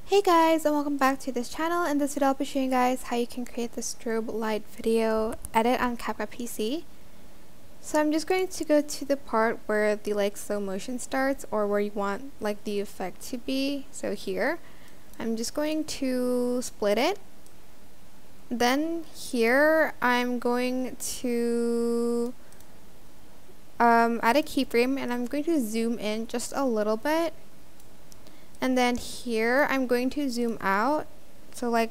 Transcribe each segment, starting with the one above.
Hey guys, and welcome back to this channel. In this video I'll be showing you guys how you can create the strobe light video edit on CapCut PC. So I'm just going to go to the part where the slow motion starts, or where you want the effect to be. So here I'm just going to split it. Then here I'm going to add a keyframe, and I'm going to zoom in just a little bit. And then here I'm going to zoom out, so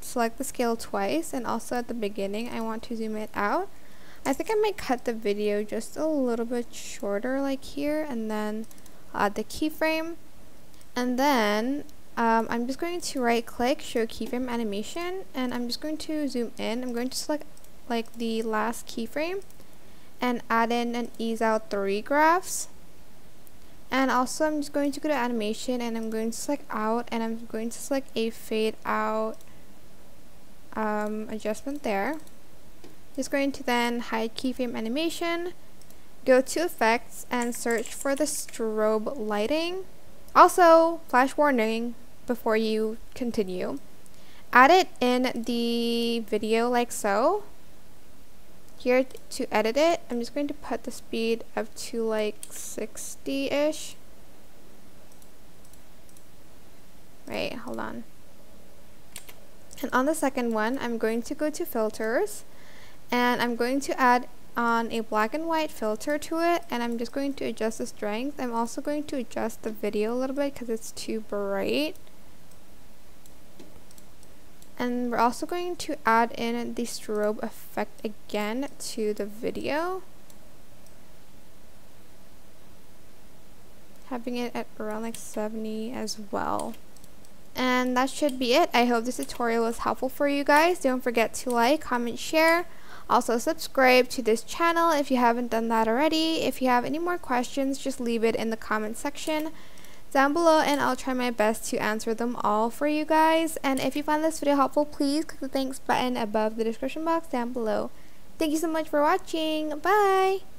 select the scale twice, and also at the beginning I want to zoom it out. I think I might cut the video just a little bit shorter here, and then I'll add the keyframe. And then I'm just going to right click, show keyframe animation, and I'm just going to zoom in. I'm going to select the last keyframe and add in an ease out 3 graphs. And also I'm just going to go to animation, and I'm going to select out, and I'm going to select a fade out adjustment there. Just going to then hide keyframe animation, go to effects, and search for the strobe lighting. Also, flash warning before you continue, add it in the video like so. Here to edit it, I'm just going to put the speed up to 60-ish. Wait, hold on. And on the second one, I'm going to go to filters, and I'm going to add on a black and white filter to it, and I'm just going to adjust the strength. I'm also going to adjust the video a little bit because it's too bright. And we're also going to add in the strobe effect again to the video, having it at around 70 as well. And that should be it. I hope this tutorial was helpful for you guys. Don't forget to like, comment, share. Also subscribe to this channel if you haven't done that already. If you have any more questions, just leave it in the comment section down below, and I'll try my best to answer them all for you guys. And if you found this video helpful, please click the thanks button above the description box down below. Thank you so much for watching. Bye!